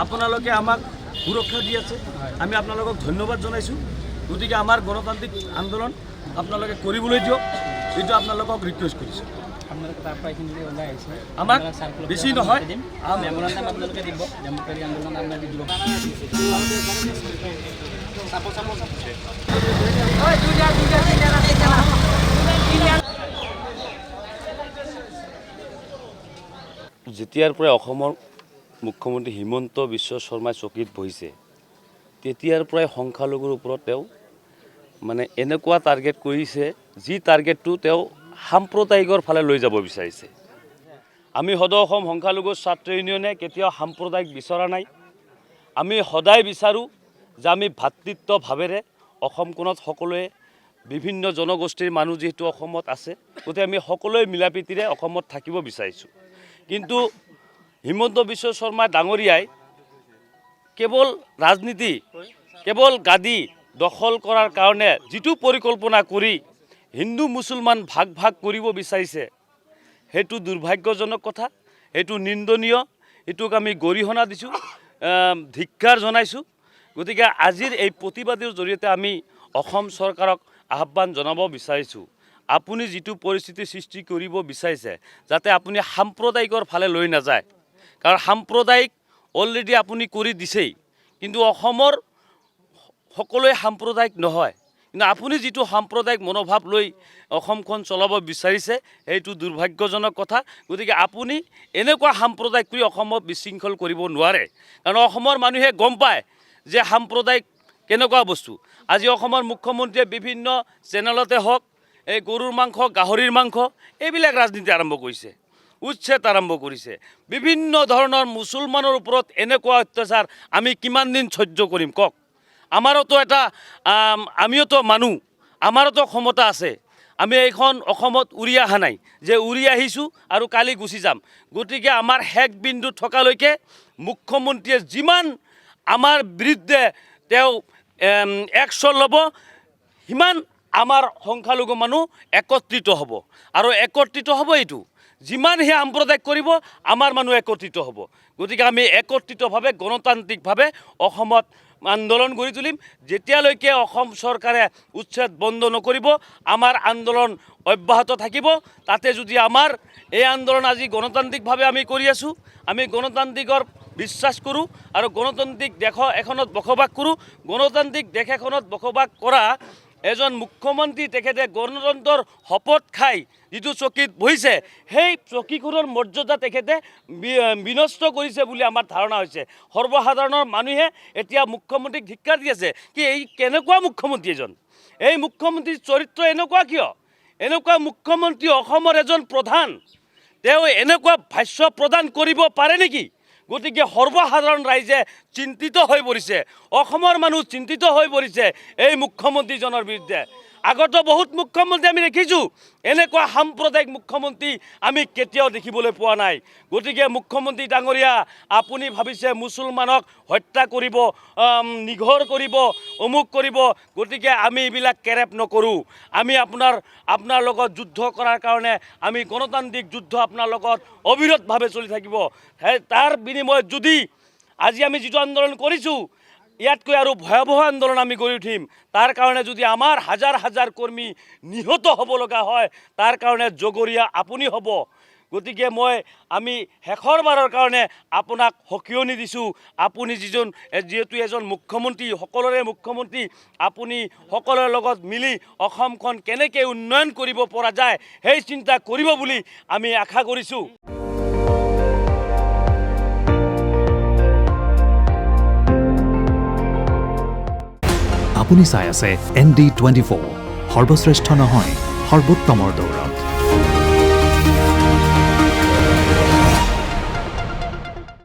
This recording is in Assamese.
আপোনালোকে আমাক সুৰক্ষা দি আছে, আমি আপোনালোকক ধন্যবাদ জনাইছোঁ। গতিকে আমাৰ গণতান্ত্ৰিক আন্দোলন আপোনালোকে কৰিবলৈ দিয়ক, এইটো আপোনালোকক ৰিকুৱেষ্ট কৰিছোঁ। আমাক বেছি নহয় যেতিয়াৰ পৰা অসমৰ মুখ্যমন্ত্ৰী হিমন্ত বিশ্ব শৰ্মাই চকীত বহিছে তেতিয়াৰ পৰাই সংখ্যালঘুৰ ওপৰত তেওঁ মানে এনেকুৱা টাৰ্গেট কৰিছে, যি টাৰ্গেটটো তেওঁ সাম্প্ৰদায়িকৰ ফালে লৈ যাব বিচাৰিছে। আমি সদৌ অসম সংখ্যালঘু ছাত্ৰ ইউনিয়নে কেতিয়াও সাম্প্ৰদায়িক বিচৰা নাই। আমি সদায় বিচাৰোঁ যে আমি ভাতৃত্বভাৱেৰে অসমখনত সকলোৱে বিভিন্ন জনগোষ্ঠীৰ মানুহ যিহেতু অসমত আছে, গতিকে আমি সকলোৱে মিলাপ্ৰীতিৰে অসমত থাকিব বিচাৰিছোঁ। কিন্তু হিমন্ত বিশ্ব শৰ্মা ডাঙৰীয়াই কেৱল ৰাজনীতি, কেৱল গাদী দখল কৰাৰ কাৰণে যিটো পৰিকল্পনা কৰি হিন্দু মুছলমান ভাগ ভাগ কৰিব বিচাৰিছে, সেইটো দুৰ্ভাগ্যজনক কথা, সেইটো নিন্দনীয়, এইটোক আমি গৰিহণা দিছোঁ, ধিক্কাৰ জনাইছোঁ। গতিকে আজিৰ এই প্ৰতিবাদৰ জৰিয়তে আমি অসম চৰকাৰক আহ্বান জনাব বিচাৰিছোঁ, আপুনি যিটো পৰিস্থিতি সৃষ্টি কৰিব বিচাৰিছে যাতে আপুনি সাম্প্ৰদায়িকৰ ফালে লৈ নাযায়, কাৰণ সাম্প্ৰদায়িক অলৰেডি আপুনি কৰি দিছেই। কিন্তু অসমৰ সকলোৱে সাম্প্ৰদায়িক নহয়, কিন্তু আপুনি যিটো সাম্প্ৰদায়িক মনোভাৱ লৈ অসমখন চলাব বিচাৰিছে সেইটো দুৰ্ভাগ্যজনক কথা। গতিকে আপুনি এনেকুৱা সাম্প্ৰদায়িক কৰি অসমত বিশৃংখল কৰিব নোৱাৰে, কাৰণ অসমৰ মানুহে গম পায় যে সাম্প্ৰদায়িক কেনেকুৱা বস্তু। আজি অসমৰ মুখ্যমন্ত্ৰীয়ে বিভিন্ন চেনেলতে হওক এই গৰুৰ মাংস, গাহৰিৰ মাংস এইবিলাক ৰাজনীতি আৰম্ভ কৰিছে, উচ্ছেদ আৰম্ভ কৰিছে। বিভিন্ন ধৰণৰ মুছলমানৰ ওপৰত এনেকুৱা অত্যাচাৰ আমি কিমান দিন সহ্য কৰিম কওক? আমাৰোতো এটা আমিওতো মানুহ, আমাৰোতো ক্ষমতা আছে। আমি এইখন অসমত উৰি অহা নাই যে উৰি আহিছোঁ আৰু কালি গুচি যাম। গতিকে আমাৰ শেষ বিন্দু থকালৈকে মুখ্যমন্ত্ৰীয়ে যিমান আমাৰ বিৰুদ্ধে তেওঁ একশ্যন ল'ব, সিমান আমাৰ সংখ্যালঘু মানুহ একত্ৰিত হ'ব। আৰু একত্ৰিত হ'ব এইটো, যিমান সি সাম্প্ৰদায়িক কৰিব আমাৰ মানুহ একত্ৰিত হ'ব। গতিকে আমি একত্ৰিতভাৱে গণতান্ত্ৰিকভাৱে অসমত আন্দোলন গঢ়ি তুলিম। যেতিয়ালৈকে অসম চৰকাৰে উচ্ছেদ বন্ধ নকৰিব আমাৰ আন্দোলন অব্যাহত থাকিব। তাতে যদি আমাৰ এই আন্দোলন আজি গণতান্ত্ৰিকভাৱে আমি কৰি আছোঁ, আমি গণতান্ত্ৰিকৰ বিশ্বাস কৰোঁ আৰু গণতান্ত্ৰিক দেশ এখনত বসবাস কৰোঁ। গণতান্ত্ৰিক দেশ এখনত বসবাস কৰা এজন মুখ্যমন্ত্ৰী তেখেতে গণতন্ত্ৰৰ শপত খাই যিটো চকীত বহিছে, সেই চকীখনৰ মৰ্যাদা তেখেতে বিনষ্ট কৰিছে বুলি আমাৰ ধাৰণা হৈছে। সৰ্বসাধাৰণৰ মানুহে এতিয়া মুখ্যমন্ত্ৰীক ধিক্কাৰ দি আছে। কি এই কেনেকুৱা মুখ্যমন্ত্ৰী এজন? এই মুখ্যমন্ত্ৰীৰ চৰিত্ৰ এনেকুৱা কিয়? এনেকুৱা মুখ্যমন্ত্ৰী অসমৰ এজন প্ৰধান, তেওঁ এনেকুৱা ভাষ্য প্ৰদান কৰিব পাৰে নেকি? গতিকে সৰ্বসাধাৰণ ৰাইজে চিন্তিত হৈ পৰিছে, অসমৰ মানুহ চিন্তিত হৈ পৰিছে এই মুখ্যমন্ত্ৰীজনৰ বিৰুদ্ধে। আগতো বহুত মুখ্যমন্ত্ৰী আমি দেখিছোঁ, এনেকুৱা সাম্প্ৰদায়িক মুখ্যমন্ত্ৰী আমি কেতিয়াও দেখিবলৈ পোৱা নাই। গতিকে মুখ্যমন্ত্ৰী ডাঙৰীয়া, আপুনি ভাবিছে মুছলমানক হত্যা কৰিব, নিঘৰ কৰিব, অমুক কৰিব। গতিকে আমি এইবিলাক কেৰেপ নকৰোঁ। আমি আপোনাৰ লগত যুদ্ধ কৰাৰ কাৰণে আমি গণতান্ত্ৰিক যুদ্ধ আপোনাৰ লগত অবিৰতভাৱে চলি থাকিব। তাৰ বিনিময়ত যদি আজি আমি যিটো আন্দোলন কৰিছোঁ ইয়াতকৈ আৰু ভয়াৱহ আন্দোলন আমি গঢ়ি উঠিম। তাৰ কাৰণে যদি আমাৰ হাজাৰ হাজাৰ কৰ্মী নিহত হ'ব লগা হয়, তাৰ কাৰণে জগৰীয়া আপুনি হ'ব। গতিকে আমি শেষৰবাৰৰ কাৰণে আপোনাক সকিয়নি দিছোঁ। আপুনি যিহেতু এজন মুখ্যমন্ত্ৰী, সকলোৰে মুখ্যমন্ত্ৰী, আপুনি সকলোৰে লগত মিলি অসমখন কেনেকৈ উন্নয়ন কৰিব পৰা যায় সেই চিন্তা কৰিব বুলি আমি আশা কৰিছোঁ। আপুনি চাই আছে ND24, সৰ্বশ্ৰেষ্ঠ নহয় সৰ্বোত্তমৰ দৌৰ।